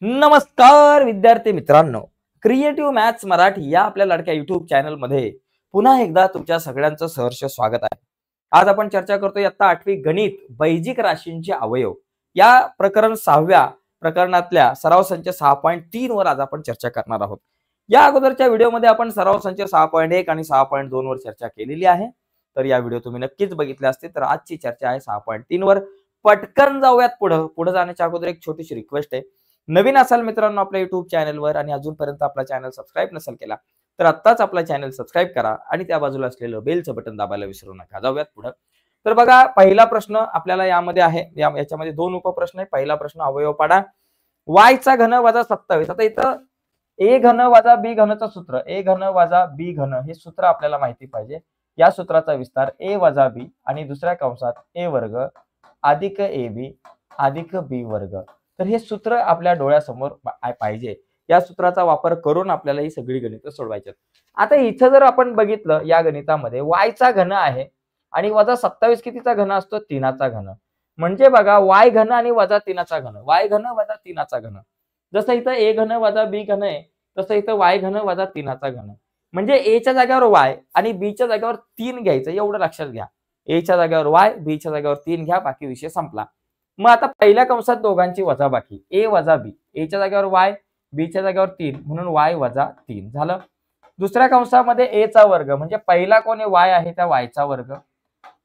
नमस्कार विद्यार्थी मित्रांनो, क्रिएटिव्ह मॅथ्स मराठी या आपल्या लाडक्या युट्यूब चॅनल मध्ये पुन्हा एकदा तुमच्या सगळ्यांचं सहर्ष स्वागत आहे. आज आपण चर्चा करतोय इयत्ता 8वी गणित बैजिक राशींचे अवयव या प्रकरण 6व्या प्रकरणातल्या सराव संच 6.3 वर आज आपण चर्चा करणार आहोत. या अगोदरच्या व्हिडिओमध्ये आपण सराव संच 6.1 आणि 6.2 वर चर्चा केलेली आहे. तर या व्हिडिओ तुम्ही नक्कीच बघितले असते. तर आजची चर्चा आहे 6.3 वर. पटकन जाऊयात पुढे जाण्याच्या अगोदर एक छोटीशी रिक्वेस्ट आहे. नवीन असाल मित्रांनो आपल्या युट्यूब चॅनलवर आणि अजूनपर्यंत आपला चॅनल सबस्क्राईब नसेल केला तर आत्ताच आपला चॅनल सबस्क्राईब करा आणि त्या बाजूला असलेलं बेलचं बटन दाबायला विसरू नका. जाऊयात पुढे. तर बघा, पहिला प्रश्न आपल्याला यामध्ये आहे. याच्यामध्ये दोन उपप्रश्न आहे. पहिला प्रश्न अवयव पाडा. y चा घन वजा 27. आता इथं a घन वजा b घनचं सूत्र, a घन वजा b घन हे सूत्र आपल्याला माहिती पाहिजे. या सूत्राचा विस्तार a वजा b आणि दुसऱ्या कंसात a वर्ग अधिक ab अधिक b वर्ग. तर हे सूत्र आपल्या डोळ्यासमोर पाहिजे. या सूत्राचा वापर करून आपल्याला ही सगळी गणितं सोडवायची. आता इथं जर आपण बघितलं या गणितामध्ये y चा घन आहे आणि वजा 27 कितीचा घन असतो? 3चा घन. म्हणजे बघा, y घन आणि वजा 3चा घन, y घन वजा 3चा घन. जसं इथं a घन वजा b घन आहे तसं इथं y घन वजा 3चा घन. म्हणजे a च्या जागेवर y आणि b च्या जागेवर 3 घ्यायचं, एवढं लक्षात घ्या. a च्या जागेवर y, b च्या जागेवर 3 घ्या, बाकी विषय संपला. मग आता पहिल्या कंसात दोघांची वजाबाकी, a वजा b, a च्या जागेवर y, b च्या जागेवर 3 म्हणून y वजा 3 झालं. दुसऱ्या कंसामध्ये a चा वर्ग म्हणजे पहिला कोण y आहे त्या y चा वर्ग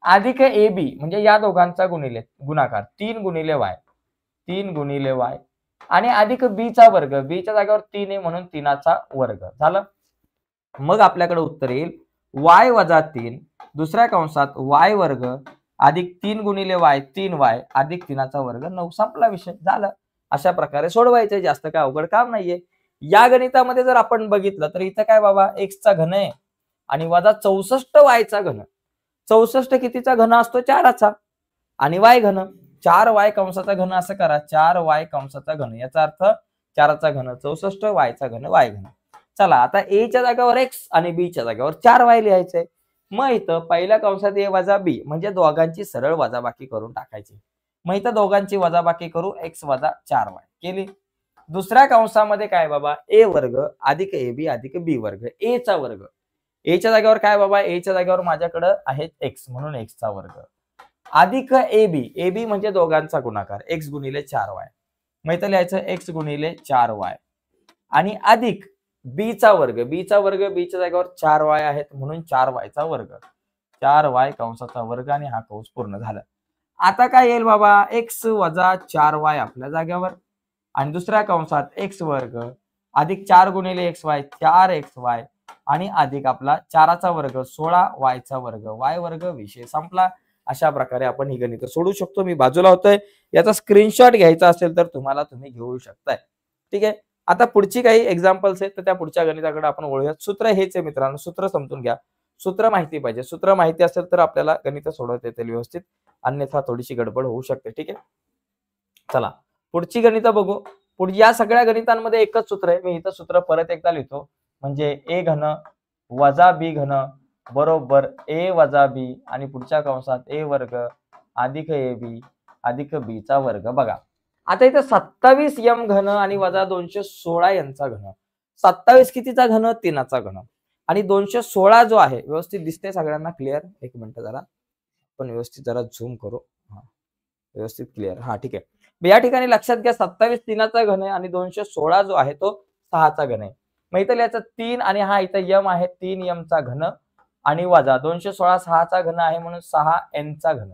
अधिक ab म्हणजे या दोघांचा गुणाकार 3 गुणिले y, 3 गुणिले y आणि अधिक b चा वर्ग, b च्या जागेवर 3 आहे म्हणून 3चा वर्ग झालं. मग आपल्याकडे उत्तर येईल y वजा 3 दुसऱ्या कंसात y वर्ग अधिक 3 गुणिले y 3y अधिक 3चा वर्ग 9. संपला विषय, झाला. अशा प्रकारे सोडवायचे, जास्त काय अवघड काम नाहीये. या गणितामध्ये जर आपण बघितलं तर इथं काय बाबा, x चा घन आहे आणि वजा 64 y चा घन. 64 कितीचा घन असतो? 4चा. आणि y घन 4y कंसाचा घन. असं करा, 4y कंसाचा घन, याचा अर्थ 4चा घन 64, y चा घन y घन. चला, आता a च्या जागेवर x आणि b च्या जागेवर 4y लिहायचंय. मग इथं पहिल्या कंसात a वजा b म्हणजे दोघांची सरळ वजाबाकी करून टाकायची. मग इथं दोघांची वजाबाकी करू, x वजा 4y केली. दुसऱ्या कंसामध्ये काय बाबा, a वर्ग अधिक ab अधिक b वर्ग, a चा वर्ग. a च्या जागेवर काय बाबा, a च्या जागेवर माझ्याकडे आहे x म्हणून x चा वर्ग अधिक ab, ab म्हणजे दोघांचा गुणाकार x गुणिले 4y. मग इथं लिहायचं x गुणिले 4y आणि अधिक b चा वर्ग, b चा वर्ग b च्या जागेवर 4y आहेत म्हणून 4y चा वर्ग, 4y कंसाचा वर्ग आणि हा कंस पूर्ण झाला. आता काय येईल बाबा, x वजा 4y आपल्या जागेवर आणि दुसऱ्या कंसात x वर्ग अधिक 4 गुणिले xy 4xy आणि अधिक आपला 4चा वर्ग 16y चा वर्ग y वर्ग. विषय संपला. अशा प्रकारे आपण ही गणितं सोडू शकतो. मी बाजूला होतोय, याचा स्क्रीनशॉट घ्यायचा असेल तर तुम्ही घेऊ शकताय. ठीक आहे. आता पुढची काही एक्झाम्पल्स आहेत तर त्या पुढच्या गणिताकडे आपण वळूयात. सूत्र हेच आहे मित्रांनो, सूत्र समजून घ्या. सूत्र माहिती पाहिजे. सूत्र माहिती असेल तर आपल्याला गणित सोडवता येतील व्यवस्थित, अन्यथा थोडीशी गडबड होऊ शकते. ठीक आहे. चला पुढची गणितं बघू. या सगळ्या गणितांमध्ये एकच सूत्र आहे. मी इथं सूत्र परत एकदा लिहितो, म्हणजे a घन वजा b घन बरोबर a वजा b आणि पुढच्या कंसात a वर्ग अधिक ab अधिक b चा वर्ग. बघा, आता इथं 27 m घन आणि वजा 216 यांचा घन. 27 कितीचा घन? 3चा घन. आणि 216 जो आहे, व्यवस्थित दिसते सगळ्यांना? क्लिअर? एक मिनिट जरा आपण व्यवस्थित जरा झूम करू. हा, व्यवस्थित क्लिअर. हा, ठीक आहे. या ठिकाणी लक्षात घ्या, 27 3चा घन आहे आणि 216 जो आहे तो 6चा घन आहे. मग इथं लिहायचं 3 आणि हा इथं m आहे, 3m चा घन आणि वजा 216 6चा घन आहे म्हणून 6n चा घन,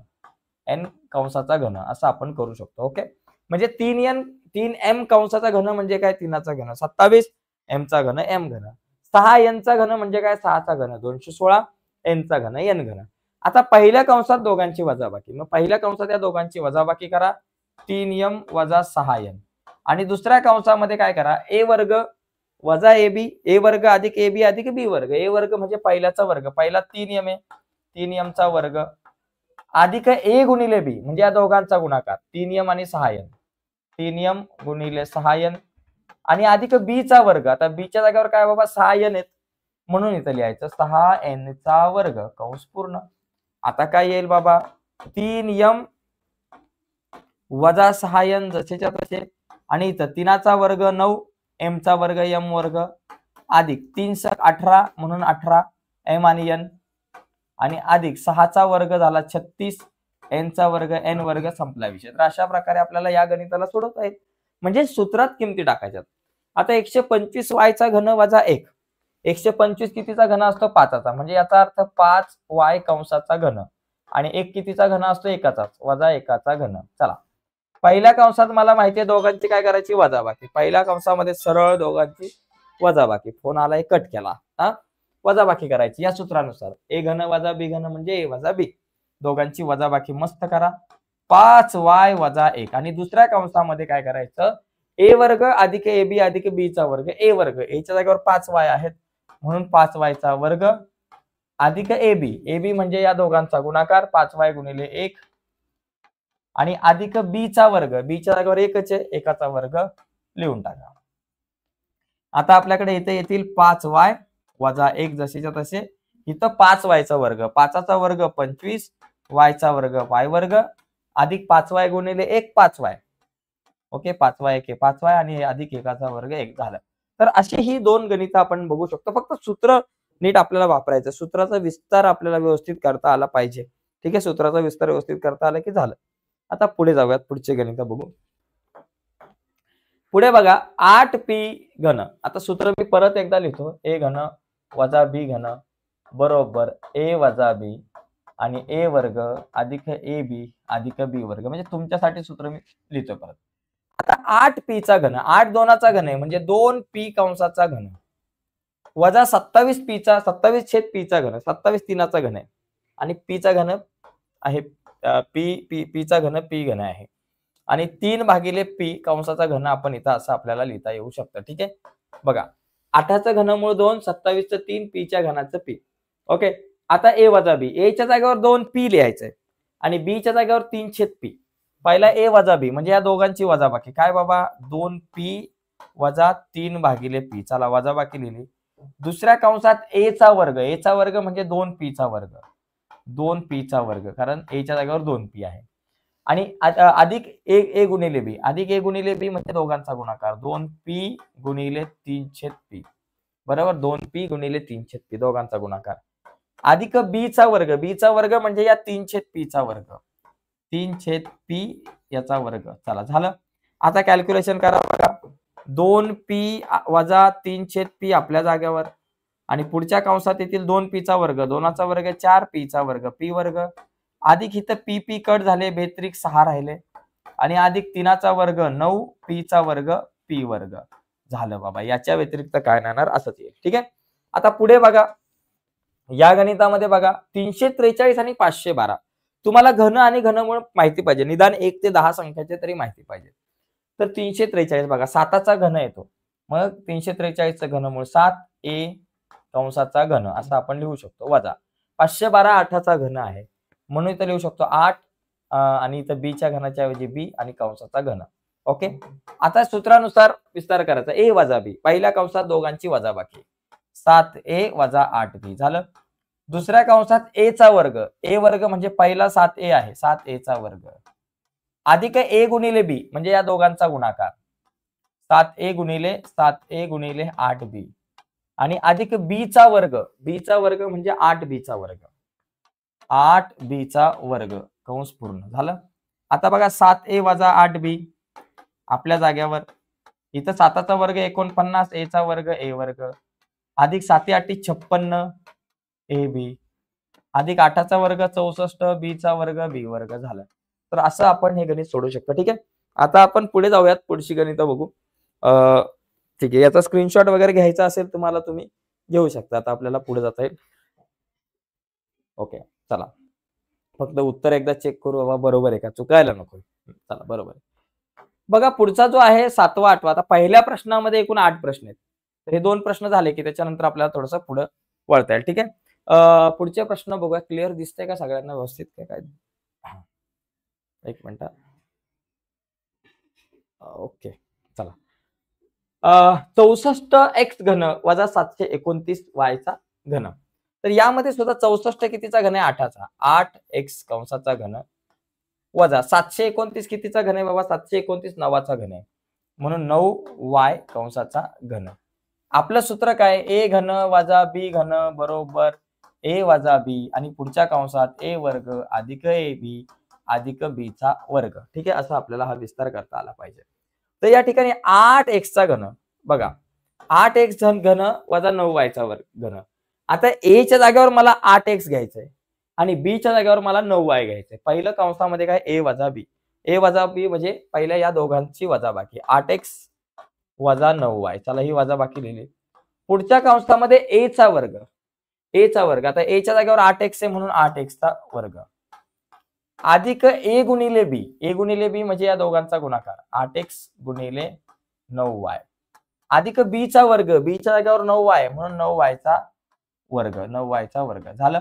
n कंसाचा घन असं आपण करू शकतो. ओके. म्हणजे 3m कंसाचा घन म्हणजे काय? 3चा घन. 27 m चा घन m घन. 6n चा घन म्हणजे काय? 6चा घन. 216 n चा घन n घन. आता पहिल्या कंसात दोघांची वजाबाकी, मग पहिल्या कंसात या दोघांची वजाबाकी करा, 3m वजा 6n. आणि दुसऱ्या कंसामध्ये काय करा, a वर्ग वजा ab, a वर्ग अधिक ab अधिक b वर्ग. a वर्ग म्हणजे पहिल्याचा वर्ग, पहिला 3m आहे, 3m चा वर्ग अधिक a गुणिले b म्हणजे या दोघांचा गुणाकार 3m आणि 6n, 3m गुणिले 6n आणि अधिक b चा वर्ग. आता b च्या जागेवर काय बाबा, 6n आहेत म्हणून इथं लिहायचं 6n चा वर्ग कंस पूर्ण. आता काय येईल बाबा, 3m वजा 6n जसेच्या तसे आणि इथं 3चा वर्ग 9, m चा वर्ग m वर्ग अधिक 3 × 18 म्हणून 18 m आणि n आणि अधिक 6चा वर्ग झाला 36 n चा वर्ग n वर्ग संपला विषय. तर अशा प्रकारे आपल्याला या गणिताला सोडवता येईल. म्हणजे सूत्रात किमती टाकायच्यात. आता 125y चा घन वजा 1. 125 कितीचा घन असतो 5चा, म्हणजे याचा अर्थ 5y कंसाचा घन आणि 1 कितीचा घन असतो 1चाच वजा 1चा घन. चला पहिल्या कंसात मला माहितीये दोघांची काय करायची वजाबाकी. पहिल्या कंसामध्ये सरळ दोघांची वजाबाकी. फोन आलाय कट केला. वजाबाकी करायची या सूत्रानुसार. a घन वजा b घन म्हणजे a वजा b. दोघांची वजाबाकी मस्त करा. 5y वजा 1 आणि दुसऱ्या कंसामध्ये काय करायचं a वर्ग अधिक ab अधिक b चा वर्ग a वर्ग. a च्या जागेवर 5y आहेत म्हणून 5y चा वर्ग अधिक ab म्हणजे या दोघांचा गुणाकार 5y गुणिले 1 आणि अधिक b चा वर्ग. b च्या जागेवर 1च आहे 1चा वर्ग लिहून टाका. आता आपल्याकडे इथे येतील 5y वजा 1 जसेच्या तसे. इथं 5y चा वर्ग 5चा वर्ग 25 y चा वर्ग y वर्ग अधिक 5y गुणिले 1 5y. ओके 5y 1 5y आणि अधिक 1चा वर्ग 1 झालं. तर अशी ही दोन गणित आपण बघू शकतो. फक्त सूत्र नीट आपल्याला वापरायचं. सूत्राचा विस्तार आपल्याला व्यवस्थित करता आला पाहिजे. ठीक आहे, सूत्राचा विस्तार व्यवस्थित करता आला की झालं. आता पुढे जाऊयात, पुढचे गणित बघू. पुढे बघा 8p घन. आता सूत्र मी परत एकदा लिहितो. a घन वजा b घन बरोबर a वजा b आणि a वर्ग अधिक ab अधिक b वर्ग. म्हणजे तुमच्यासाठी सूत्र मी लिहितो परत. आता 8p चा घन 8 2चा घन आहे म्हणजे 2p कंसाचा घन वजा 27p चा 27/p चा घन 27 3चा घन आहे आणि p चा घन आहे p चा घन p घन आहे आणि 3 भागिले p कंसाचा घन आपण इथं असं आपल्याला लिहिता येऊ शकतं. ठीक आहे, बघा 8चं घनमूळ 2 27चं 3 p च्या घनाचं p. ओके, आता a वजा b. a च्या जागेवर 2p लिहायचंय आणि b च्या जागेवर 3/p. पहिला a वजा b म्हणजे या दोघांची वजाबाकी. काय बाबा 2p वजा 3 भागिले p. चला वजाबाकी लिहिली. दुसऱ्या कंसात a चा वर्ग. a चा वर्ग म्हणजे 2p चा वर्ग 2p चा वर्ग कारण a च्या जागेवर 2p आहे आणि अधिक a गुणिले b. अधिक a गुणिले b म्हणजे दोघांचा गुणाकार 2p गुणिले 3/p बरोबर 2p गुणिले 3/p दोघांचा गुणाकार अधिक b चा वर्ग. b चा वर्ग म्हणजे या 3/p चा वर्ग 3/p याचा वर्ग. चला झालं. आता कॅल्क्युलेशन करा बघा. 2p वजा 3/p आपल्या जागेवर आणि पुढच्या कंसात येतील 2p चा वर्ग 2चा वर्ग 4p चा वर्ग p वर्ग अधिक इथं p कट झाले बेत्रिक 6 राहिले आणि अधिक 3चा वर्ग 9p चा वर्ग p वर्ग झालं बाबा. याच्या व्यतिरिक्त काय नाही असंच येईल. ठीक आहे, आता पुढे बघा. या गणितामध्ये बघा 343 आणि 512. तुम्हाला घन आणि घनमूळ माहिती पाहिजे. निदान 1 ते 10 संख्याचे तरी माहिती पाहिजे. तर 343 बघा 7चा घन येतो. मग 343चं घनमूळ 7a कंसाचा घन असं आपण लिहू शकतो वजा 512 8चा घन आहे म्हणून इथं लिहू शकतो 8 आणि इथं b च्या घनाच्या ऐवजी b आणि कंसाचा घन. ओके, आता सूत्रानुसार विस्तार करायचा. a वजा b. पहिल्या कंसात दोघांची वजाबाकी 7a वजा 8b झालं. दुसऱ्या कंसात a चा वर्ग. a वर्ग म्हणजे पहिला 7a आहे 7a चा वर्ग अधिक a गुणिले b म्हणजे या दोघांचा गुणाकार 7a गुणिले 8b आणि अधिक b चा वर्ग. b चा वर्ग म्हणजे 8b चा वर्ग 8b चा वर्ग कंस पूर्ण झालं. आता बघा 7a वजा 8b आपल्या जाग्यावर. इथं 7चा वर्ग 49 a चा वर्ग a वर्ग अधिक 7 8 56 ab अधिक 8चा वर्ग 64 b चा वर्ग b वर्ग झालं. तर असं आपण हे गणित सोडू शकतो. ठीक आहे, आता आपण पुढे जाऊयात. पुढची गणित बघू. ठीक आहे, याचा स्क्रीनशॉट वगैरे घ्यायचा असेल तुम्हाला तुम्ही घेऊ शकता. आता आपल्याला पुढे जाता येईल. ओके, चला फक्त उत्तर एकदा चेक करू बाबा बरोबर आहे का, चुकायला नको. चला बरोबर आहे. बघा पुढचा जो आहे 7वा 8वा. आता पहिल्या प्रश्नामध्ये एकूण 8 प्रश्न आहेत. तर हे 2 प्रश्न झाले की त्याच्यानंतर आपल्याला थोडंसं पुढे वळता येईल. ठीक आहे, पुढचे प्रश्न बघूया. क्लिअर दिसतंय का सगळ्यांना व्यवस्थित काय? एक मिनिट. ओके चला. 64x घन वजा 729 y चा घन. तर यामध्ये सुद्धा 64 कितीचा घन आहे 8चा 8x कंसाचा घन वजा 729 कितीचा घन आहे बाबा 729 9चा घन आहे. म्हणून 9y कंसाचा घन. आपलं सूत्र काय, a घन वजा b घन बरोबर a वजा b आणि पुढच्या कंसात a वर्ग अधिक ab अधिक b चा वर्ग. ठीक आहे, असं आपल्याला हा विस्तार करता आला पाहिजे. तर या ठिकाणी 8x चा घन बघा, 8x घन वजा 9y चा घन. आता a च्या जागेवर मला 8x घ्यायचंय आणि b च्या जागेवर मला 9y घ्यायचंय. पहिलं कंसामध्ये काय a वजा b, a वजा b म्हणजे पहिल्या या दोघांची वजाबाकी 8x वजा 9y. चला ही वजाबाकी लिहिली. पुढच्या कंसामध्ये a चा वर्ग, a चा वर्ग. आता a च्या जागेवर 8x आहे म्हणून 8x चा वर्ग अधिक a गुणिले b, a गुणिले b म्हणजे या दोघांचा गुणाकार 8x गुणिले 9y अधिक b चा वर्ग, b च्या जागेवर 9y म्हणून 9y चा वर्ग, 9y चा वर्ग झालं.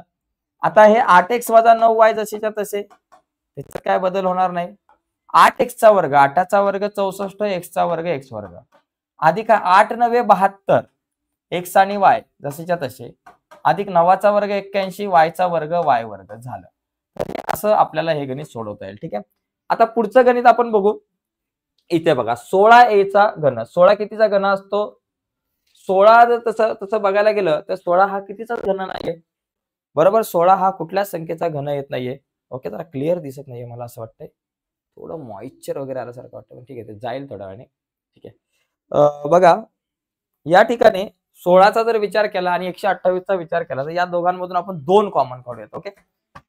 आता हे 8x वजा 9y जसेच्या तसे, त्याचा काय बदल होणार नाही. 8x चा वर्ग, 8 चा वर्ग 64, x चा वर्ग x वर्ग अधिक 8 9 72 x आणि y जसेच्या तसे अधिक 9 चा वर्ग 81 y चा वर्ग y वर्ग झालं. असं आपल्याला हे गणित सोडवता येईल. ठीक आहे, आता पुढचं गणित आपण बघू. इथे बघा 16a चा घन, 16 कितीचा घन असतो, 16 जर तसं बघायला गेलं तर 16 हा कितीचा घन नाहीये बरोबर. 16 हा कुठल्याच संख्येचा घन येत नाहीये. ओके, जरा क्लिअर दिसत नाहीये मला असं वाटतंय, थोडं मॉइश्चर वगैरे आल्यासारखं वाटतं. ठीक आहे, ते जाईल थोड्या वेळाने. ठीक आहे, बघा या ठिकाणी 16चा जर विचार केला आणि 128 चा विचार केला तर या दोघांमधून आपण 2 कॉमन काढूयात. ओके,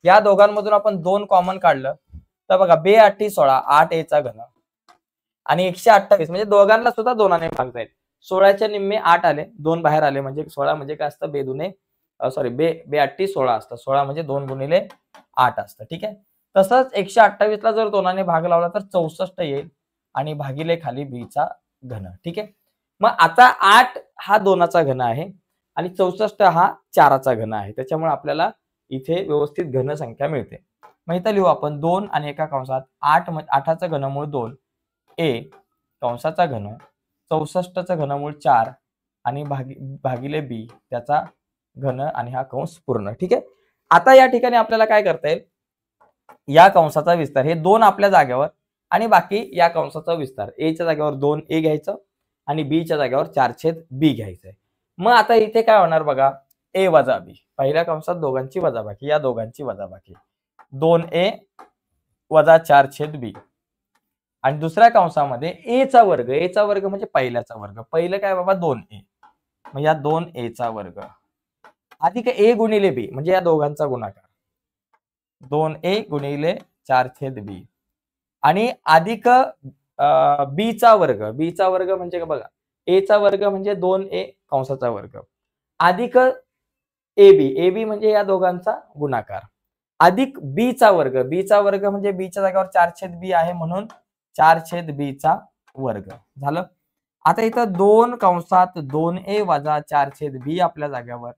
या दोघांमधून आपण 2 कॉमन काढलं तर बघा 2 8 16, 8a चा घन आणि 128 म्हणजे दोघांना सुद्धा 2ने भागता येईल. 16च्या निम्मे 8 आले, 2 बाहेर आले म्हणजे 16 म्हणजे काय असतं, बेदुने सॉरी बे 8 16 असतं. 16 म्हणजे 2 गुणिले 8 असतं. ठीक आहे, तसंच 128 ला जर 2ने भाग लावला तर 64 येईल आणि भागिले खाली b चा घन. ठीक आहे, मग आता 8 हा 2चा घन आहे आणि 64 हा 4चा घन आहे. त्याच्यामुळे आपल्याला इथे व्यवस्थित घन संख्या मिळते. मग इथं लिहू आपण 2 आणि एका कंसात 8चा घनमूळ 2 a कंसाचा घन 64चं घनमूळ 4 आणि भागिले b त्याचा घन आणि हा कंस पूर्ण. ठीक आहे, आता या ठिकाणी आपल्याला काय करता येईल, या कंसाचा विस्तार हे 2 आपल्या जागेवर आणि बाकी या कंसाचा विस्तार a च्या जागेवर 2a घ्यायचं आणि b च्या जागेवर 4/b घ्यायचंय. मग आता इथे काय होणार बघा, a वजा b, पहिल्या कंसात दोघांची वजाबाकी, या दोघांची वजाबाकी 2a वजा 4/b आणि दुसऱ्या कंसामध्ये a चा वर्ग, a चा वर्ग म्हणजे पहिल्याचा वर्ग, पहिलं काय बाबा 2a, मग या 2a चा वर्ग अधिक a गुणिले b म्हणजे या दोघांचा गुणाकार 2a गुणिले 4/b आणि अधिक b चा वर्ग, b चा वर्ग म्हणजे बघा a चा वर्ग म्हणजे 2a कंसाचा वर्ग अधिक ab म्हणजे या दोघांचा गुणाकार अधिक b चा वर्ग, b चा वर्ग म्हणजे b च्या जागेवर 4/b आहे म्हणून 4/b चा वर्ग झालं. आता इथं 2 कंसात 2a वजा 4/b आपल्या जागेवर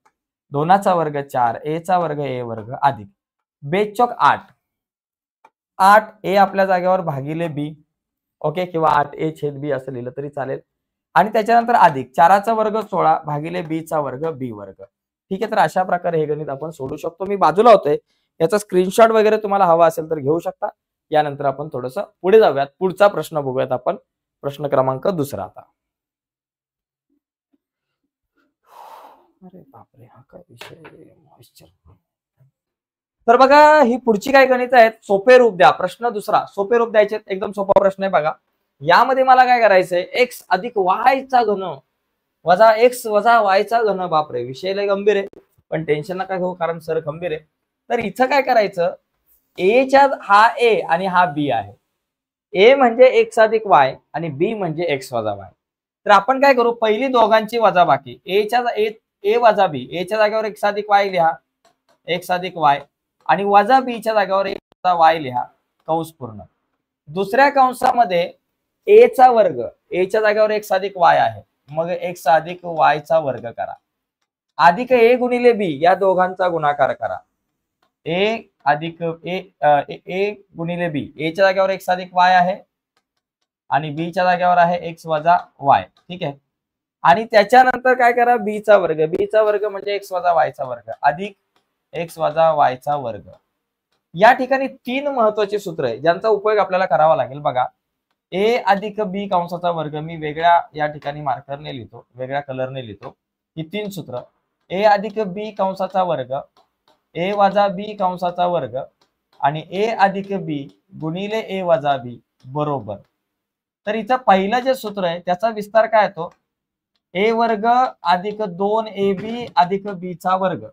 2चा वर्ग 4, a चा वर्ग a वर्ग अधिक बेचोक 8, 8a आपल्या जागेवर भागिले b. ओके, किंवा 8a/b असं लिहिलं तरी चालेल आणि त्याच्यानंतर अधिक 4चा वर्ग 16 भागिले b चा वर्ग b वर्ग. ठीक आहे, तर अशा प्रकारे हे गणित आपण सोडू शकतो. मी बाजूला होतोय, याचा स्क्रीनशॉट वगैरे तुम्हाला हवा असेल तर घेऊ शकता. यानंतर आपण थोडंसं पुढे जाऊयात, पुढचा प्रश्न बघूयात आपण, प्रश्न क्रमांक 2 आता. अरे बापरे, हा काय विषय मॉइश्चर. तर बघा ही पुढची काय गणित आहेत, सोपे रूप द्या. प्रश्न 2 सोपे रूप द्यायचे, एकदम सोपा प्रश्न आहे बघा. यामध्ये मला काय करायचंय, x अधिक y चा घन वजा x वजा y चा घन. बापरे, विषय लय गंभीर आहे, पण टेन्शन नका घेऊ कारण सर गंभीर आहे. तर इथं काय करायचं, a च्या हा a आणि हा b आहे. a म्हणजे x अधिक y आणि b म्हणजे x वजा y. तर आपण काय करू, पहिली दोघांची वजाबाकी a वजा b, a च्या जागेवर x अधिक y लिहा, x अधिक y आणि वजा b च्या जागेवर x वजा y लिहा, कंस पूर्ण. दुसऱ्या कंसामध्ये a चा वर्ग, a च्या जागेवर x अधिक y आहे, मग x अधिक y चा वर्ग करा अधिक a गुणिले b, या दोघांचा गुणाकार करा. a अधिक a गुणिले b, a च्या जागेवर x अधिक y आहे आणि b च्या जागेवर आहे x वजा y. ठीक आहे, आणि त्याच्यानंतर काय करा, b चा वर्ग म्हणजे x वजा y चा वर्ग अधिक x वजा y चा वर्ग. या ठिकाणी 3 महत्वाचे सूत्र आहे ज्यांचा उपयोग आपल्याला करावा लागेल. बघा, ए अधिक बी कंसाचा वर्ग, मी वेगळ्या या ठिकाणी मार्करने लिहितो, वेगळ्या कलरने लिहितो. ही 3 सूत्र, ए अधिक बी कंसाचा वर्ग, ए वजा बी कंसाचा वर्ग आणि ए अधिक बी गुणिले ए वजा बी बरोबर. तर इथं पहिलं जे सूत्र आहे त्याचा विस्तार काय येतो, ए वर्ग अधिक 2ab अधिक बी चा वर्ग,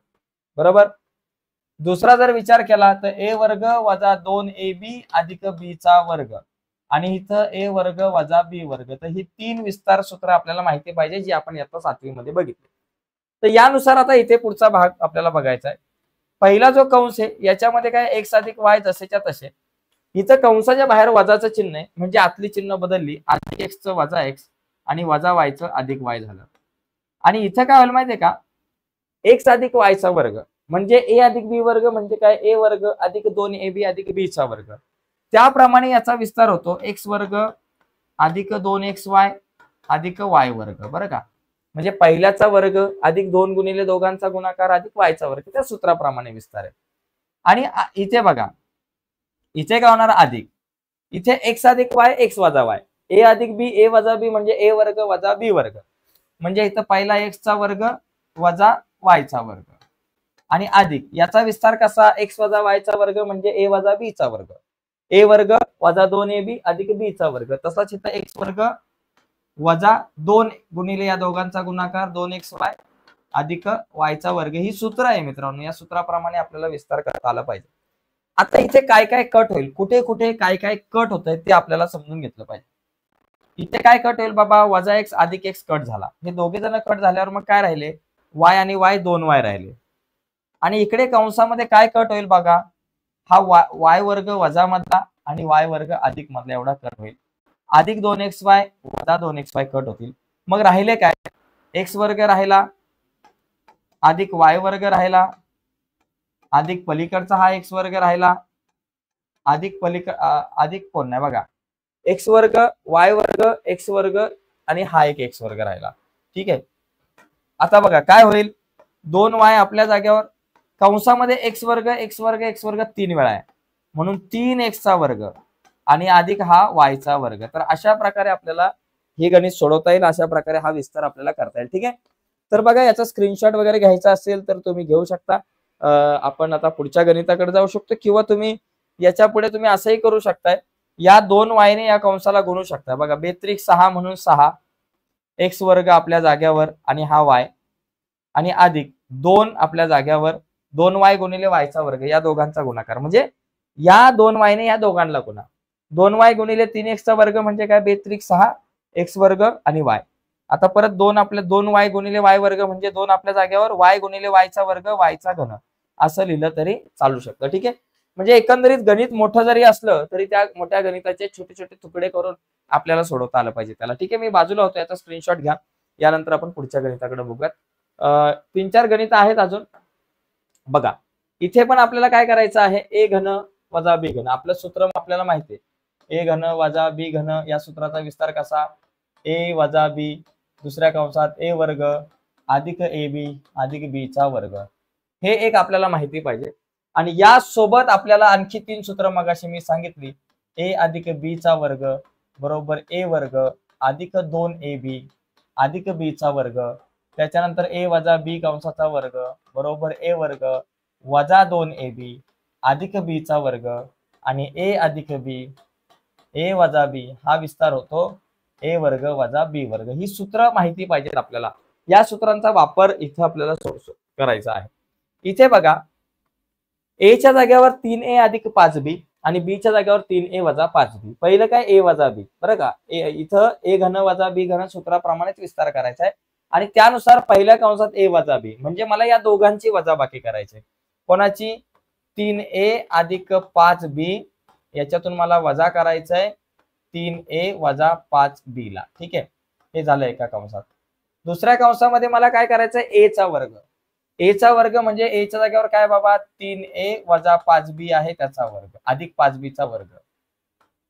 बरोबर. दुसरा जर विचार केला तर ए वर्ग वजा 2ab अधिक बी चा वर्ग आणि इथं ए वर्ग वजा बी वर्ग. तर ही 3 विस्तार सूत्र आपल्याला माहिती पाहिजे, जी आपण इयत्ता 7वी मध्ये बघितली. तर यानुसार आता इथे पुढचा भाग आपल्याला बघायचा आहे. पहिला जो कंस आहे याच्यामध्ये काय एक्स अधिक वाय जसेच्या तसे. इथं कंसाच्या बाहेर वजाचं चिन्ह आहे, म्हणजे आतली चिन्ह बदलली, अधिक एक्सचं वजा एक्स आणि वजा वायचं अधिक वाय झालं. आणि इथं काय होईल माहितीये का, एक्स अधिक वायचा वर्ग म्हणजे ए अधिक बी वर्ग, म्हणजे काय ए वर्ग अधिक 2ab अधिक बी चा वर्ग. त्याप्रमाणे याचा विस्तार होतो एक्स वर्ग अधिक 2xy अधिक वाय वर्ग, बरं का. म्हणजे पहिल्याचा वर्ग अधिक 2 गुणिले दोघांचा गुणाकार अधिक वायचा वर्ग, त्या सूत्राप्रमाणे विस्तार आहे. आणि इथे बघा, इथे काय होणार अधिक, इथे एक्स अधिक वाय एक्स वजा वाय, ए अधिक बी ए वजा बी म्हणजे ए वर्ग वजा बी वर्ग, म्हणजे इथं पहिला एक्स चा वर्ग वजा वायचा वर्ग आणि अधिक याचा विस्तार कसा, एक्स वजा वायचा वर्ग म्हणजे ए वजा बी चा वर्ग, ए वर्ग वजा 2ab अधिक बी चा वर्ग. तसाच इथं एक्स वर्ग वजा 2 गुणिले या दोघांचा गुणाकार 2xy अधिक वायचा वर्ग. ही सूत्र आहे मित्रांनो, या सूत्राप्रमाणे आपल्याला विस्तार करता आला पाहिजे. आता इथे काय काय कट होईल, कुठे कुठे काय काय कट होत आहे ते आपल्याला समजून घेतलं पाहिजे. इथे काय कट होईल बाबा, वजा एक्स अधिक एक्स कट झाला, हे दोघे जण कट झाल्यावर मग काय राहिले, वाय आणि वाय 2y राहिले. आणि इकडे कंसामध्ये काय कट होईल बघा, हा वाय वर्ग वजा मधला आणि वाय वर्ग अधिक मधला एवढा कट होईल. अधिक 2xy वजा 2xy कट होतील. मग राहिले काय, एक्स वर्ग राहिला अधिक वाय वर्ग राहिला अधिक पलीकडचा हा एक्स वर्ग राहिला अधिक अधिक कोण नाही बघा, एक्स वर्ग वाय वर्ग एक्स वर्ग आणि हा एक एक्स वर्ग राहिला. ठीक आहे. आता बघा काय होईल, 2y आपल्या जागेवर, कंसामध्ये एक्स वर्ग एक्स वर्ग एक्स वर्ग 3 वेळा आहे म्हणून 3x चा वर्ग आणि अधिक हा y चा वर्ग. तर अशा प्रकारे आपल्याला हे गणित सोडवता येईल, अशा प्रकारे हा विस्तार आपल्याला करता येईल. ठीक आहे. तर बघा, याचा स्क्रीनशॉट वगैरे घ्यायचा असेल तर तुम्ही घेऊ शकता. आपण आता पुढच्या गणिताकडे जाऊ शकतो, किंवा तुम्ही याच्या पुढे तुम्ही असंही करू शकताय, या 2y ने या कंसाला गुणू शकता. बघा 6 म्हणून 6 एक्स वर्ग आपल्या जाग्यावर आणि हा y आणि अधिक 2 आपल्या जाग्यावर 2y गुणिले y चा वर्ग, या दोघांचा गुणाकार, म्हणजे या 2y ने या दोघांना गुणा, 2y गुणिले 3x चा वर्ग म्हणजे काय 6 एक्स वर्ग आणि y. आता परत 2y गुणिले y वर्ग म्हणजे 2 आपल्या जागेवर y गुणिले y चा वर्ग y चा घन, असं लिहिलं तरी चालू शकतं. ठीक आहे. म्हणजे एकंदरीत गणित मोठं जरी असलं तरी त्या मोठ्या गणिताचे छोटे छोटे तुकडे करून आपल्याला सोडवता आलं पाहिजे त्याला. ठीक आहे. मी बाजूला होतो, याचा स्क्रीनशॉट घ्या. यानंतर आपण पुढच्या गणिताकडे बघूयात. 3-4 गणित आहेत अजून. बघा, इथे पण आपल्याला काय करायचं आहे, ए घन वजा बी घन. आपलं सूत्र आपल्याला माहिती आहे, ए घन वजा बी घन. या सूत्राचा विस्तार कसा, ए वजा बी दुसऱ्या कंसात ए वर्ग अधिक ए बी अधिक बी चा वर्ग. हे एक आपल्याला माहिती पाहिजे. आणि या सोबत आपल्याला आणखी 3 सूत्र मगाशी मी सांगितली, ए अधिक बी चा वर्ग बरोबर ए वर्ग अधिक 2ab अधिक बी चा वर्ग, त्याच्यानंतर ए वजा बी कंसाचा वर्ग बरोबर ए वर्ग वजा 2ab अधिक बी चा वर्ग आणि ए अधिक बी ए वजा बी हा विस्तार होतो ए वर्ग वजा बी वर्ग. ही सूत्र माहिती पाहिजेत आपल्याला. या सूत्रांचा वापर इथे आपल्याला करायचा आहे. इथे बघा, ए च्या जागेवर 3a अधिक 5b आणि बी च्या जागेवर 3a वजा 5b. पहिलं काय ए वजा बी, बरं का. इथं ए घन वजा बी घन सूत्राप्रमाणेच विस्तार करायचा आहे आणि त्यानुसार पहिल्या कंसात ए वजा बी म्हणजे मला या दोघांची वजाबाकी करायची. कोणाची, 3a अधिक 5b, याच्यातून मला वजा करायचंय 3a वजा 5b ला. ठीक आहे. हे झालं एका कंसात. दुसऱ्या कंसामध्ये मला काय करायचंय, ए चा वर्ग. ए चा वर्ग म्हणजे ए च्या जागेवर काय बाबा 3a वजा 5b आहे त्याचा वर्ग अधिक 5b चा वर्ग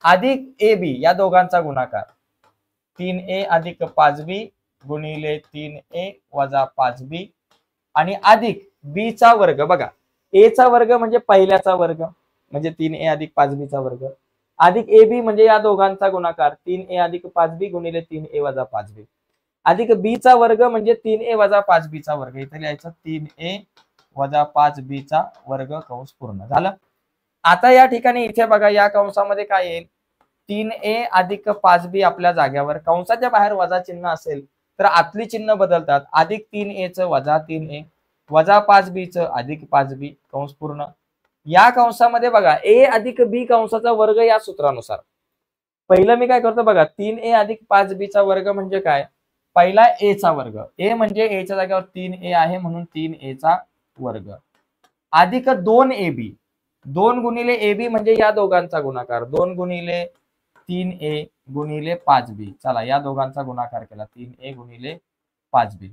अधिक ab या दोघांचा गुणाकार 3a अधिक 5b गुणिले 3a वजा 5b आणि अधिक b चा वर्ग. बघा, ए चा वर्ग म्हणजे पहिल्याचा वर्ग म्हणजे 3a अधिक 5b चा वर्ग अधिक ए बी म्हणजे या दोघांचा गुणाकार 3a अधिक 5b गुणिले 3a वजा 5b अधिक b चा वर्ग म्हणजे 3a वजा 5b चा वर्ग. इथे लिहायचं 3a वजा 5b चा वर्ग कंस पूर्ण. झालं. आता या ठिकाणी इथे बघा या कंसामध्ये काय येईल 3a अधिक 5b आपल्या जाग्यावर कंसाच्या बाहेर वजा चिन्ह असेल तर आतली चिन्ह बदलतात. अधिक 3a च वजा 3a वजा 5b च अधिक 5b कंस पूर्ण. या कंसामध्ये बघा a अधिक b कंसाचा वर्ग या सूत्रानुसार. पहिलं मी काय करतो बघा 3a अधिक 5b चा वर्ग म्हणजे काय पहिला a चा वर्ग. a म्हणजे a च्या जागेवर 3a आहे म्हणून 3a चा वर्ग अधिक 2ab 2 गुणिले ab म्हणजे या दोघांचा गुणाकार 2 गुणिले 3a गुणिले 5b. चला या दोघांचा गुणाकार केला 3a गुणिले 5b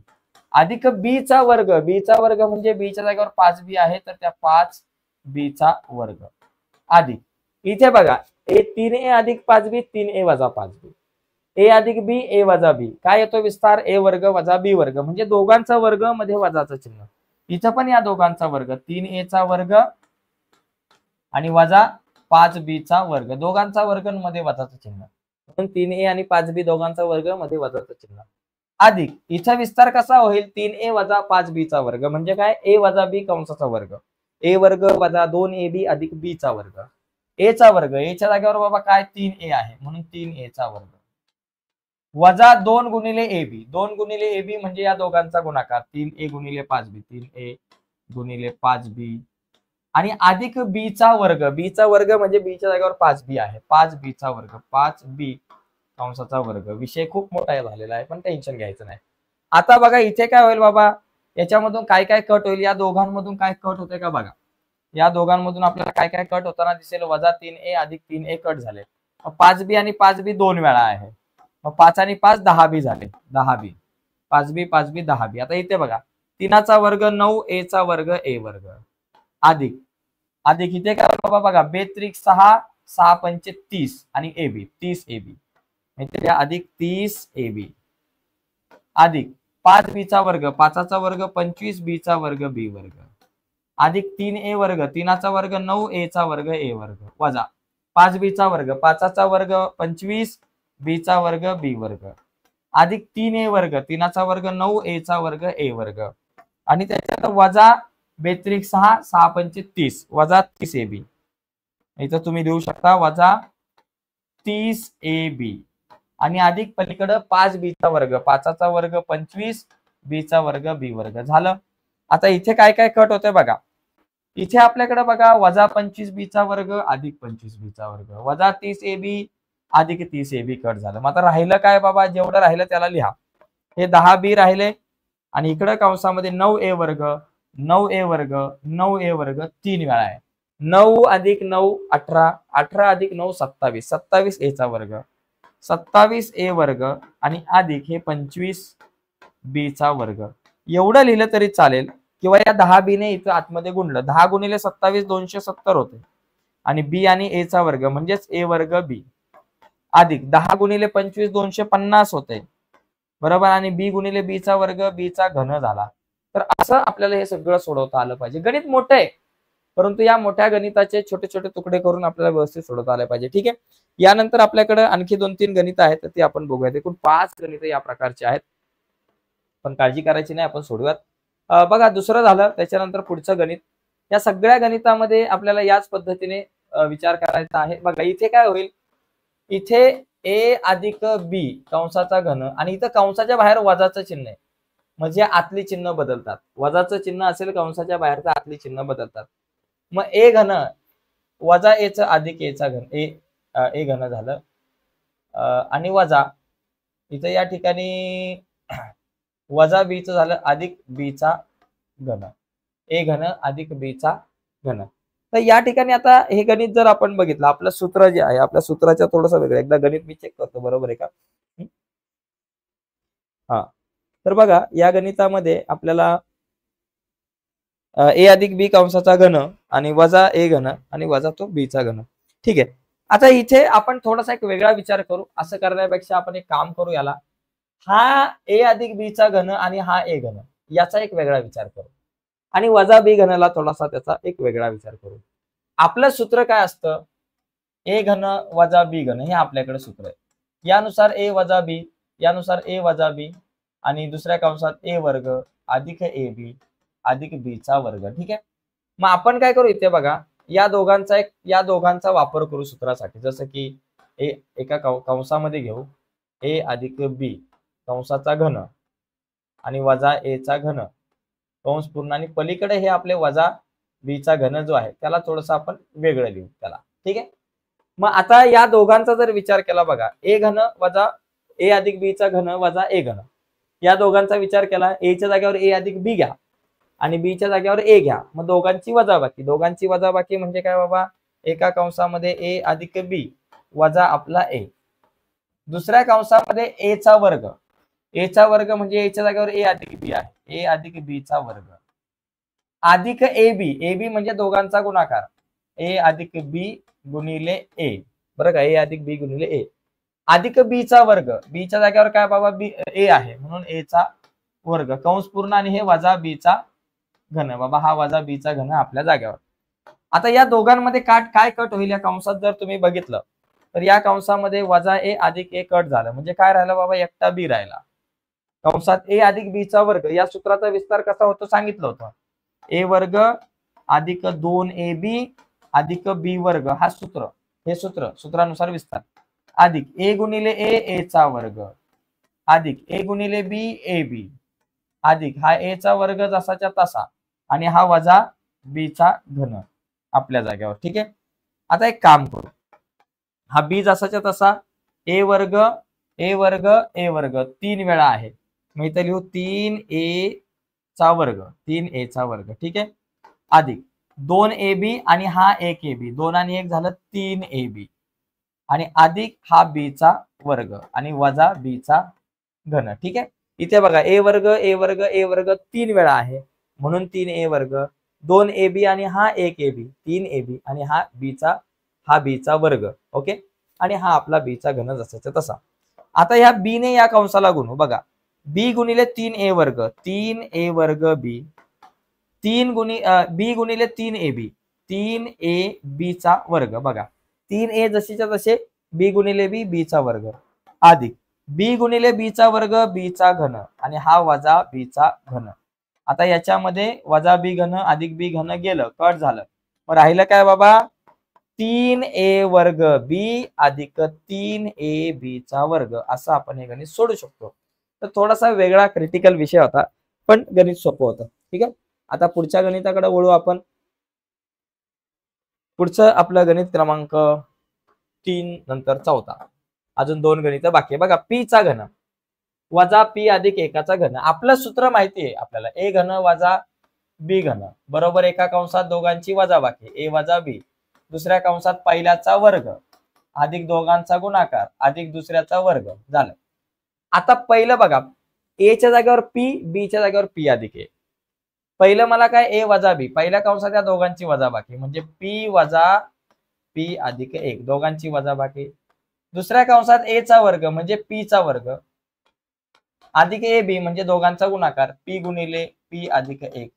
अधिक b चा वर्ग. b चा वर्ग म्हणजे b च्या जागेवर 5b आहे तर त्या 5b चा वर्ग अधिक इथे बघा 3a अधिक 5b 3a वजा 5b a अधिक b a वजा b काय येतो विस्तार a वर्ग वजा b वर्ग म्हणजे दोघांचा वर्ग मध्ये वजाचं चिन्ह. इथं पण या दोघांचा वर्ग 3a चा वर्ग आणि वजा 5b चा वर्ग दोघांचा वर्ग मध्ये वजाचं चिन्ह म्हणून 3a आणि 5b दोघांचा वर्ग मध्ये वजाचं चिन्ह अधिक इथं विस्तार कसा होईल 3a वजा 5b चा वर्ग म्हणजे काय a वजा b कंसाचा वर्ग a वर्ग वजा 2ab अधिक b चा वर्ग a चा वर्ग a च्या जागेवर बाबा काय 3a आहे म्हणून 3a चा वर्ग वजा 2 गुणिले ab 2 गुणिले ab म्हणजे या दोघांचा गुणाकार 3a गुणिले 5b 3a गुणिले 5b आणि अधिक b चा वर्ग b चा वर्ग म्हणजे b च्या जागेवर 5b आहे 5b चा वर्ग 5b कंसाचा वर्ग. विषय खूप मोठा झालेला आहे पण टेन्शन घ्यायचं नाही. आता बघा इथे काय होईल बाबा याच्यामधून काय काय कट होईल या दोघांमधून काय कट होते का बघा. या दोघांमधून आपल्याला काय काय कट होताना दिसेल वजा 3a अधिक 3a कट झाले 5b आणि 5b 2 वेळा आहे मग 5 आणि 5 10b झाले 10b 5b 10b. आता इथे बघा 3 चा वर्ग 9a चा वर्ग a वर्ग अधिक अधिक इथे काय बाबा बघा 2 त्रिक 6 6 पंचे 30 आणि ab 30ab म्हणजे अधिक 30ab अधिक 5b चा वर्ग 5 चा वर्ग 25b चा वर्ग b वर्ग अधिक 3a वर्ग 3 चा वर्ग 9a चा वर्ग a वर्ग वजा 5b चा वर्ग 5 चा वर्ग 25b चा वर्ग b वर्ग अधिक 3a वर्ग 3 चा वर्ग 9a चा वर्ग a वर्ग आणि त्याच्यात वजा 2 त्रिक 6 6 पंचे 30 वजा 30ab इथं तुम्ही देऊ शकता वजा 30ab आणि अधिक पलीकडे 5b चा वर्ग 5 चा वर्ग 25b चा वर्ग b वर्ग झालं. आता इथे काय काय कट होते बघा इथे आपल्याकडे बघा वजा 25b चा वर्ग अधिक 25b चा वर्ग वजा 30ab अधिक 30ab कट झालं. मग आता राहिलं काय बाबा जेवढं राहिलं त्याला लिहा. हे 10b राहिले आणि इकडे कंसामध्ये 9a वर्ग 9a वर्ग 9a वर्ग 3 वेळा आहे 9 अधिक 9 18 18 अधिक 9 27 27a चा वर्ग 27a वर्ग आणि अधिक हे 25b चा वर्ग एवढं लिहिलं तरी चालेल किंवा या 10b ने इथं आतमध्ये गुणलं 10 गुणिले 27 270 होते आणि b आणि a चा वर्ग म्हणजेच a वर्ग b अधिक 10 गुणिले 25 250 होते बरोबर आणि b गुणिले b चा वर्ग b चा घन झाला. तर असं आपल्याला हे सगळं सोडवता आलं पाहिजे. गणित मोठं आहे परंतु या मोठ्या गणिताचे छोटे छोटे तुकडे करून आपल्याला व्यवस्थित सोडवता आले पाहिजे. ठीक आहे. यानंतर आपल्याकडे आणखी 2-3 गणित आहेत तर ती आपण बघूयात. एकूण 5 गणित या प्रकारचे आहेत पण काळजी करायची नाही आपण सोडूयात. बघा दुसरं झालं त्याच्यानंतर पुढचं गणित. या सगळ्या गणितामध्ये आपल्याला याच पद्धतीने विचार करायचा आहे. बघा इथे काय होईल इथे a अधिक b कंसाचा घन आणि इथं कंसाच्या बाहेर वजाचं चिन्ह आहे म्हणजे आतली चिन्ह बदलतात. वजाचं चिन्ह असेल कंसाच्या बाहेरचं आतली चिन्ह बदलतात. मग a घन वजा a च अधिक a चा घन a घन झालं आणि वजा इथं या ठिकाणी वजा b च झालं अधिक b चा घन a घन अधिक b चा घन. तर या ठिकाणी आता हे गणित जर आपण बघितलं आपलं सूत्र जे आहे आपल्या सूत्राच्या थोडंसं वेगळं एकदा गणित मी चेक करतो बरोबर आहे का. हा तर बघा या गणितामध्ये आपल्याला a अधिक b कंसाचा घन आणि वजा a घन आणि वजा तो b चा घन. ठीक आहे. आता इथे आपण थोडासा एक वेगळा विचार करू. असं करण्यापेक्षा आपण एक काम करू याला हा a अधिक b चा घन आणि हा a घन याचा एक वेगळा विचार करू आणि वजा b घनाला थोडासा त्याचा एक वेगळा विचार करू. आपलं सूत्र काय असतं ए घन वजा बी घन हे आपल्याकडे सूत्र आहे. यानुसार ए वजा बी, यानुसार ए वजा बी आणि दुसऱ्या कंसात ए वर्ग अधिक ए बी अधिक बी चा वर्ग. ठीक आहे. मग आपण काय करू इथे बघा, या दोघांचा वापर करू सूत्रासाठी. जसं की एका कंसामध्ये घेऊ ए अधिक बी कंसाचा घन आणि वजा ए चा घन कंस पूर्ण आणि पलीकडे हे आपले वजा बी चा घन जो आहे त्याला थोडस आपण वेगळं लिहू त्याला. ठीक आहे. मग आता या दोघांचा जर विचार केला बघा, ए घन वजा ए अधिक बी चा घन वजा ए घन, या दोघांचा विचार केला, ए च्या जागेवर ए अधिक बी घ्या आणि बी च्या जागेवर ए घ्या. मग दोघांची वजाबाकी म्हणजे काय बाबा, एका कंसामध्ये ए अधिक बी वजा आपला ए, दुसऱ्या कंसामध्ये ए चा वर्ग, ए चा वर्ग म्हणजे ए च्या जागेवर ए अधिक बी आहे, ए अधिक बी चा वर्ग अधिक ए बी म्हणजे दोघांचा गुणाकार, ए अधिक बी गुणिले ए, बरं का, ए अधिक बी गुणिले ए अधिक बी चा वर्ग, बी च्या जागेवर काय बाबा बी ए आहे म्हणून ए चा वर्ग कंस पूर्ण आणि हे वजा बी चा घन, बाबा हा वजा बी चा घन आपल्या जागेवर. आता या दोघांमध्ये काय कट होईल या कंसात जर तुम्ही बघितलं तर या कंसामध्ये वजा ए अधिक ए कट झालं म्हणजे काय राहिलं बाबा, एकटा बी राहिला. कंसात ए अधिक बी चा वर्ग, या सूत्राचा विस्तार कसा होतो सांगितलं होतं, ए वर्ग अधिक 2ab अधिक बी वर्ग, हा सूत्र, हे सूत्रानुसार विस्तार अधिक ए गुणिले ए चा वर्ग अधिक ए गुणिले बी ए बी अधिक हा ए चा वर्ग जसाच्या तसा आणि हा वजा बी चा घन आपल्या जागेवर. ठीक आहे. आता एक काम करू, हा बी जसाच्या तसा ए वर्ग ए वर्ग ए वर्ग 3 वेळा आहे, मग इथे लिहू 3a चा वर्ग 3a चा वर्ग. ठीक आहे. अधिक 2ab आणि हा 1ab, 2 आणि 1 झालं 3ab आणि अधिक हा बी चा वर्ग आणि वजा बी चा घन. ठीक आहे. इथे बघा ए वर्ग ए वर्ग ए वर्ग 3 वेळा आहे म्हणून 3a वर्ग, 2ab आणि हा 1ab 3ab आणि हा बी चा वर्ग. ओके. आणि हा आपला बी चा घन जसाचा तसा. आता ह्या बी ने या कंसाला गुणू, बघा बी गुणिले 3a वर्ग 3a वर्ग बी, बी गुणिले 3ab 3ab चा वर्ग, बघा 3a जशीच्या तसे बी गुणिले बी चा वर्ग अधिक बी गुणिले बी चा वर्ग बी चा घन आणि हा वजा बी चा घन. आता याच्यामध्ये वजा बी घन अधिक बी घन गेलं, कट झालं, मग राहिलं काय बाबा, 3a वर्ग बी अधिक 3ab चा वर्ग, असं आपण हे गणित सोडू शकतो. तर थोडासा वेगळा क्रिटिकल विषय होता पण गणित सोपं होतं. ठीक आहे. आता पुढच्या गणिताकडे वळू आपण. पुढचं आपलं गणित क्रमांक 3 नंतर 4, अजून 2 गणित बाकी आहे. बघा पी चा घन वजा पी अधिक एकाचा घन, आपलं सूत्र माहिती आहे आपल्याला, ए घन वजा बी घन बरोबर एका कंसात दोघांची वजाबाकी ए वजा बी, दुसऱ्या कंसात पहिल्याचा वर्ग अधिक दोघांचा गुणाकार अधिक दुसऱ्याचा वर्ग झालं. आता पहिलं बघा, ए च्या जागेवर पी, बी च्या जागेवर पी अधिक ए. पहिलं मला काय, ए वजा बी, पहिल्या कंसात या दोघांची वजाबाकी म्हणजे पी वजा पी अधिक 1 दोघांची वजाबाकी, दुसऱ्या कंसात ए चा वर्ग म्हणजे पी चा वर्ग अधिक ए बी म्हणजे दोघांचा गुणाकार पी गुणिले पी अधिक 1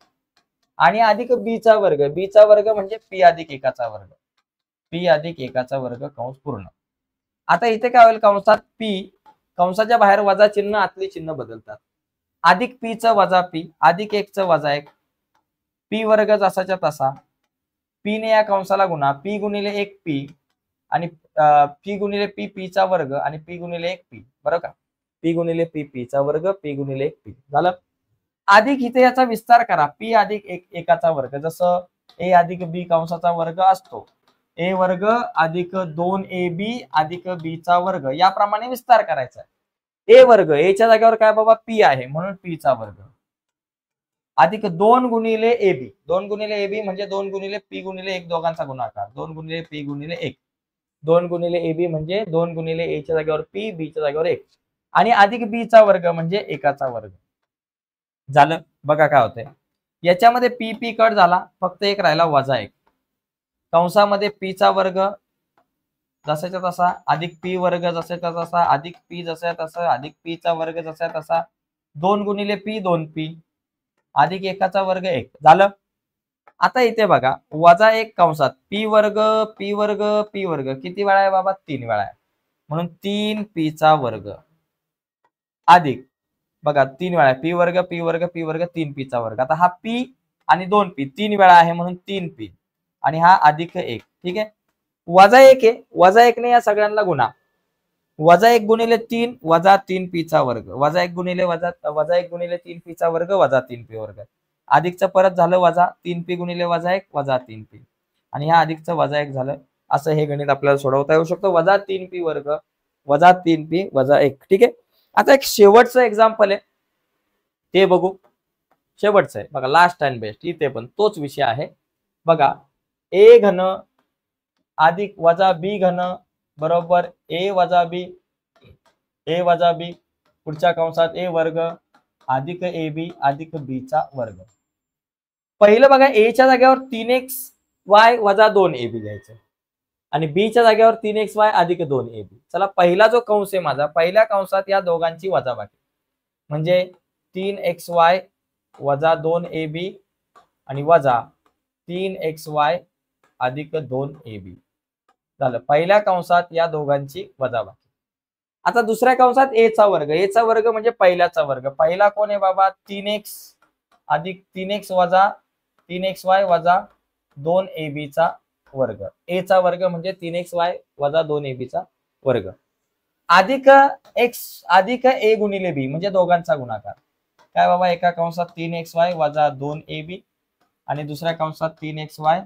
आणि अधिक बी चा वर्ग म्हणजे पी अधिक एकाचा वर्ग, पी अधिक एकाचा वर्ग कंस पूर्ण. आता इथे काय होईल, कंसात पी, कंसाच्या बाहेर वजा चिन्ह आतली चिन्ह बदलतात, अधिक पी च वजा पी अधिक 1 च वजा 1, पी वर्ग जसाच्या तसा, पी ने या कंसाला गुणा, पी गुणिले 1 पी आणि पी गुणिले पी पी चा वर्ग आणि पी गुणिले 1 पी, बरं का, पी गुणिले पी पी चा वर्ग पी गुणिले 1 पी झालं. अधिक इथे याचा विस्तार करा, पी अधिक एकाचा वर्ग, जसं ए अधिक बी कंसाचा वर्ग असतो, ए वर्ग अधिक 2ab अधिक बी चा वर्ग, याप्रमाणे विस्तार करायचा आहे. ए वर्ग, ए च्या जागेवर काय बाबा पी आहे म्हणून पी चा वर्ग अधिक 2 गुणिले एबी, 2 गुणिले एबी म्हणजे 2 गुणिले पी गुणिले 1 दोघांचा गुणाकार, 2 गुणिले पी गुणिले 1, 2 गुणिले एबी म्हणजे 2 गुणिले ए च्या जागेवर पी, बी च्या जागेवर 1 आणि अधिक बी चा वर्ग म्हणजे एकाचा वर्ग झालं. बघा काय होतंय, याच्यामध्ये पी पी कट झाला, फक्त एक राहिला वजा 1, कंसामध्ये पी चा वर्ग जसाच्या तसा अधिक पी वर्ग जसाच्या तसा अधिक पी जसा तसा अधिक पी चा वर्ग जसा तसा, 2 गुणिले पी 2 पी अधिक एकाचा वर्ग 1 झालं. आता इथे बघा वजा 1 कंसात पी वर्ग पी वर्ग पी वर्ग किती वेळा आहे बाबा 3 वेळा आहे म्हणून 3 पी चा वर्ग अधिक बघा 3 वेळा पी वर्ग पी वर्ग पी वर्ग 3 पी चा वर्ग. आता हा पी आणि 2 पी 3 वेळा आहे म्हणून 3 पी आणि हा अधिक 1. ठीक आहे. वजा 1 आहे वजा 1 ने या सगळ्यांना गुणा वजा 1 गुणिले 3 वजा 3 पी चा वर्ग वजा 1 गुणिले वजा 1 गुणिले 3 पी चा वर्ग वजा 3 पी वर्ग अधिकचं परत झालं वजा 3 पी गुणिले वजा 1 वजा 3 पी आणि ह्या अधिकचं वजा 1 झालं. असं हे गणित आपल्याला सोडवता येऊ शकतं. वजा 3 पी वर्ग वजा 3 पी वजा 1. ठीक आहे. आता एक शेवटचं एक्झाम्पल आहे ते बघू. शेवटचं आहे बघा लास्ट अँड बेस्ट इथे पण तोच विषय आहे बघा. ए घन अधिक वजा बी घन बरोबर ए वजा बी पुढच्या कंसात ए वर्ग अधिक ए बी अधिक बी चा वर्ग. पहिलं बघा ए च्या जागेवर 3xy वजा 2ab घ्यायचं आणि बी च्या जागेवर 3xy अधिक 2ab. चला पहिला जो कंस आहे माझा पहिल्या कंसात या दोघांची वजाबाकी म्हणजे 3xy वजा 2ab आणि वजा 3xy अधिक 2ab झालं. पहिल्या कंसात या दोघांची वजाबाकी. आता दुसऱ्या कंसात ए चा वर्ग म्हणजे पहिल्याचा वर्ग. पहिला कोण आहे बाबा 3x अधिक 3x वजा 3xy वजा 2ab चा वर्ग. ए चा वर्ग म्हणजे 3xy वजा 2ab चा वर्ग अधिक x अधिक a गुणिले b म्हणजे दोघांचा गुणाकार. काय बाबा एका कंसात 3xy वजा 2ab आणि दुसऱ्या कंसात 3xy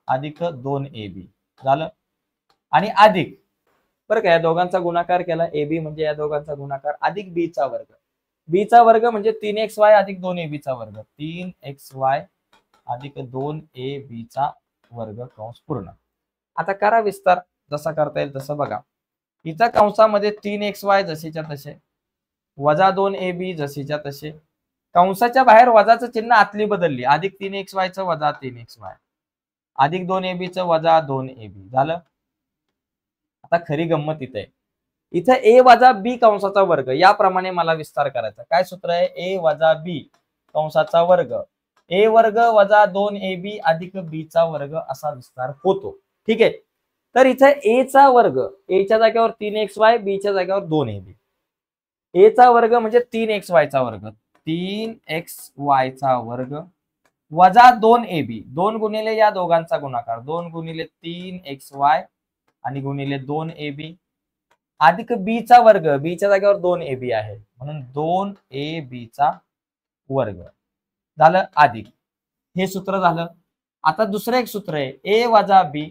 अधिक 2ab झालं आणि अधिक बरं का या दोघांचा गुणाकार केला ab म्हणजे या दोघांचा गुणाकार अधिक b चा वर्ग. b चा वर्ग म्हणजे 3xy अधिक 2ab चा वर्ग 3xy अधिक 2ab चा वर्ग कंस पूर्ण. आता करा विस्तार जसा करता येईल तसं बघा. इथं कंसामध्ये 3xy जसेच्या तसे वजा 2ab जसेच्या तसे कंसाच्या बाहेर वजाचं चिन्ह आतली बदलली अधिक 3xy चं वजा 3xy अधिक 2ab चं वजा 2ab झालं. आता खरी गंमत इथे इथे a वजा b कंसाचा वर्ग याप्रमाणे मला विस्तार करायचा. काय सूत्र आहे a वजा b कंसाचा वर्ग a वर्ग वजा 2ab अधिक b चा वर्ग असा विस्तार होतो. ठीक आहे. तर इथे a चा वर्ग a च्या जागेवर 3xy b च्या जागेवर 2ab a चा वर्ग म्हणजे 3xy चा वर्ग 3xy चा वर्ग वजा 2ab 2 गुणिले या दोघांचा गुणाकार 2 गुणिले 3xy आणि गुणिले 2ab अधिक b चा वर्ग b च्या जागेवर 2ab आहे म्हणून 2ab चा वर्ग झालं अधिक हे सूत्र झालं. आता दुसरं एक सूत्र आहे a वजा b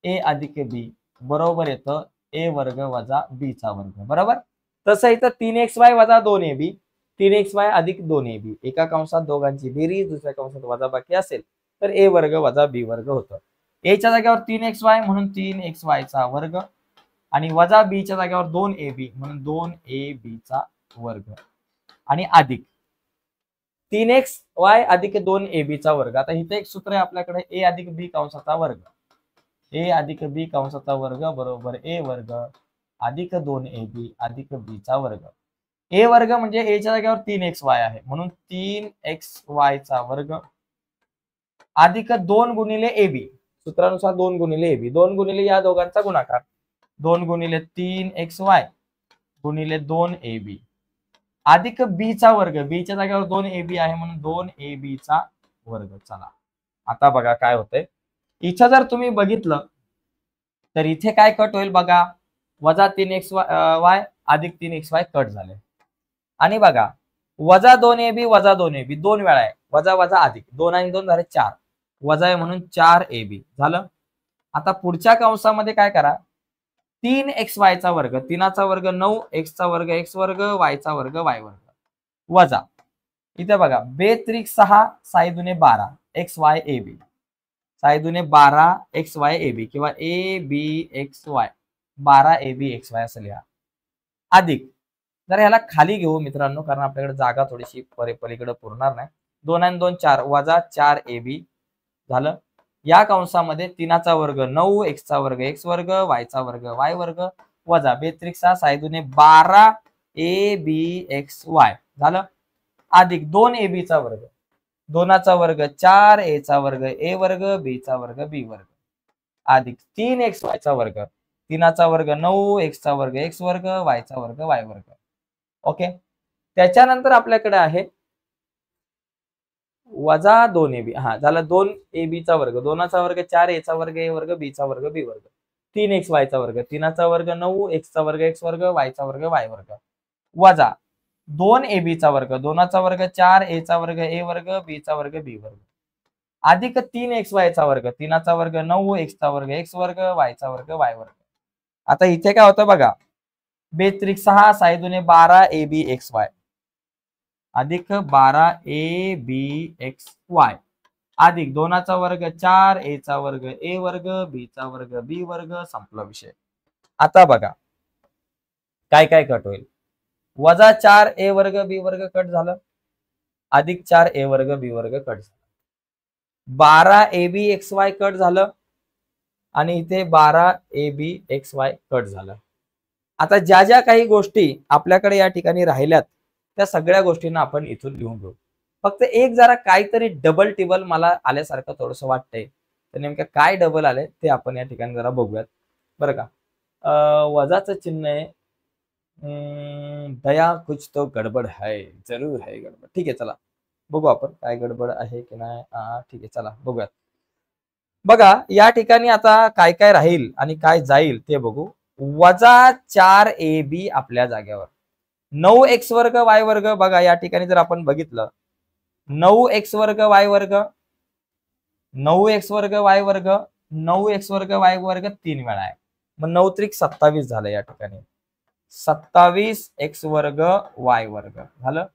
a अधिक b बरोबर येतं a वर्ग वजा b चा वर्ग बरोबर. तसं इथं 3xy वजा 2ab 3xy अधिक 2ab एका कंसात दोघांची बेरीज दुसऱ्या कंसात वजाबाकी असेल तर a वर्ग वजा b वर्ग होतं. a च्या जागेवर 3xy म्हणून 3xy चा वर्ग आणि वजा b च्या जागेवर 2ab म्हणून 2ab चा वर्ग आणि अधिक 3xy अधिक 2ab चा वर्ग. आता इथे एक सूत्र आहे आपल्याकडे a अधिक b कंसाचा वर्ग a अधिक b कंसाचा वर्ग बरोबर a वर्ग अधिक 2ab अधिक b चा वर्ग. a वर्ग म्हणजे a च्या जागेवर 3xy आहे म्हणून 3xy चा वर्ग अधिक 2 गुणिले ab सूत्रानुसार 2 गुणिले ab 2 गुणिले या दोघांचा गुणाकार 2 गुणिले 3xy गुणिले 2ab अधिक b चा वर्ग b च्या जागेवर 2ab आहे म्हणून 2ab चा वर्ग. चला आता बघा काय होतंय. इथं जर तुम्ही बघितलं तर इथे काय कट होईल बघा वजा 3xy अधिक 3xy कट झाले आणि बघा वजा 2ab वजा 2ab 2 वेळा आहे वजा वजा अधिक 2 आणि 2 झाले 4 वजा आहे म्हणून 4ab झालं. आता पुढच्या कंसामध्ये काय करा 3xy चा वर्ग 3 चा वर्ग 9 x चा वर्ग x वर्ग y चा वर्ग y वर्ग वजा इथे बघा 2 त्रिक 6 6 दुने 12 xy ab 6 दुने 12 xy ab किंवा ab xy 12 ab xy असं लिहा अधिक जर ह्याला खाली घेऊ मित्रांनो कारण आपल्याकडे जागा थोडीशी पलीकडे पुरणार नाही 2 आणि 2 4 वजा 4ab झालं. या कंसामध्ये 3 चा वर्ग 9 x चा वर्ग x वर्ग y चा वर्ग y वर्ग वजा 2 त्रिक 6 6 दुने 12 ab xy झालं अधिक 2ab चा वर्ग 2चा वर्ग 4 a चा वर्ग a वर्ग b चा वर्ग b वर्ग अधिक 3xy चा वर्ग 3चा वर्ग 9x चा वर्ग x वर्ग y चा वर्ग y वर्ग. ओके. त्याच्यानंतर आपल्याकडे आहे वजा 2ab. हा झालं 2ab चा वर्ग 2चा वर्ग 4a चा वर्ग a वर्ग b चा वर्ग b वर्ग 3xy चा वर्ग 3चा वर्ग 9x चा वर्ग x वर्ग y चा वर्ग y वर्ग वजा 2ab चा वर्ग 2चा वर्ग 4a चा वर्ग a वर्ग b चा वर्ग b वर्ग अधिक 3xy चा वर्ग 3चा वर्ग 9x चा वर्ग x वर्ग y चा वर्ग y वर्ग. आता इथे काय होतं बघा, 2 6 6 2 12abxy अधिक 12abxy अधिक 2चा वर्ग 4a चा वर्ग a वर्ग b चा वर्ग b वर्ग. संपला विषय. आता बघा काय काय कट होईल. वजा 4a वर्ग b वर्ग कट झालं अधिक 4a वर्ग b वर्ग कट झालं 12abxy कट झालं आणि इथे 12abxy कट झालं. आता ज्या ज्या काही गोष्टी आपल्याकडे या ठिकाणी राहिल्यात त्या सगळ्या गोष्टींना आपण इथून लिहून घेऊ. फक्त एक जरा काहीतरी डबल टेबल मला आल्यासारखं थोडंसं वाटतंय. तर नेमकं काय डबल आलंय ते आपण या ठिकाणी जरा बघूयात बरं का. वजाचं चिन्ह आहे. दया कुछ तो गडबड है, जरूर है गडबड. ठीक आहे चला बघू आपण काय गडबड आहे की नाही. ठीक आहे चला बघूयात. बघा या ठिकाणी आता काय काय राहील आणि काय जाईल ते बघू. वजा 4ab आपल्या जागेवर 9x वर्ग y वर्ग. बघा या ठिकाणी जर आपण बघितलं 9x वर्ग y वर्ग 9x वर्ग y वर्ग 9x वर्ग y वर्ग 3 वेळा आहे. मग 9 त्रिक 27 झालं या ठिकाणी 27x वर्ग y वर्ग झालं.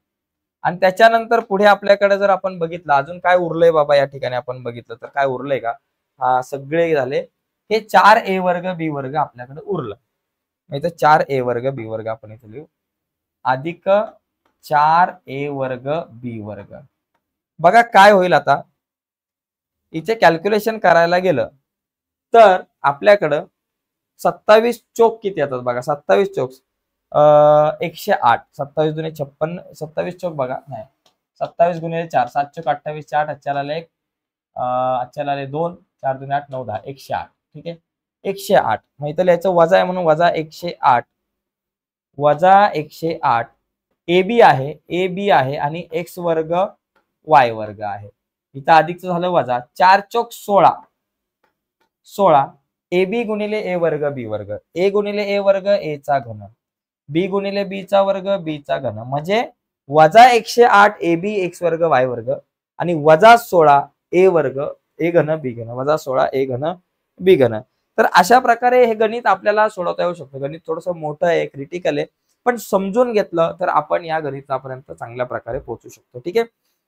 आणि त्याच्यानंतर पुढे आपल्याकडे जर आपण बघितलं अजून काय उरलंय बाबा या ठिकाणी आपण बघितलं तर काय उरलंय का. हा सगळे झाले. हे 4a वर्ग b वर्ग आपल्याकडे उरलं. इथं 4a वर्ग b वर्ग आपण इथे लिहू अधिक 4a वर्ग b वर्ग. बघा काय होईल आता इथे कॅल्क्युलेशन करायला गेलं तर आपल्याकडं 27 चोक किती येतात बघा. 27 चोक 108 27 दुने 56 27 चोक बघा नाही 27 गुणिले 4 7 चोक 28 4 अच्छाला आले 1 अच्छाला आले 2 4 दुने 8 9 10 108. ठीक आहे 108. मग इथं याचं वजा आहे म्हणून वजा 108 वजा 108 ab आहे ab आहे आणि x वर्ग y वर्ग आहे. इथं अधिकचं झालं वजा 4 चोक 16 16 ab गुणिले a वर्ग b वर्ग a गुणिले a वर्ग a चा घन b गुणिले b चा वर्ग b चा घन म्हणजे वजा 108 ab x वर्ग y वर्ग आणि वजा 16 a वर्ग a घन b घन वजा 16 a घन b घन. तर अशा प्रकारे हे गणित आपल्याला सोडवता येऊ शकतं. गणित थोडंसं मोठं आहे क्रिटिकल आहे पण समजून घेतलं तर आपण या गणितापर्यंत चांगल्या प्रकारे पोहोचू शकतो. ठीक आहे.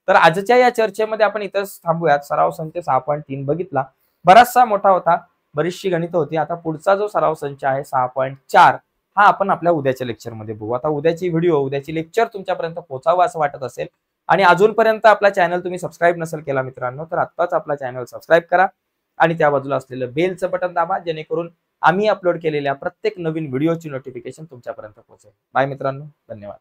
तर आजच्या या चर्चेमध्ये आपण इथंच थांबूयात. सराव संच 6.3 बघितला. बराचसा मोठा होता. बरीचशी गणित होती. आता पुढचा जो सराव संच आहे 6.4 हा आपण आपल्या उद्याच्या लेक्चरमध्ये बघू. आता उद्याची व्हिडिओ उद्याची लेक्चर तुमच्यापर्यंत पोहोचावं असं वाटत असेल आणि अजूनपर्यंत आपला चॅनल तुम्ही सबस्क्राईब नसेल केला मित्रांनो तर आत्ताच आपला चॅनल सबस्क्राईब करा आणि त्या बाजूला असलेलं बेलचं बटन दाबा जेणेकरून आम्ही अपलोड केलेल्या प्रत्येक नवीन व्हिडिओची नोटिफिकेशन तुमच्यापर्यंत पोहोचेल. बाय मित्रांनो, धन्यवाद.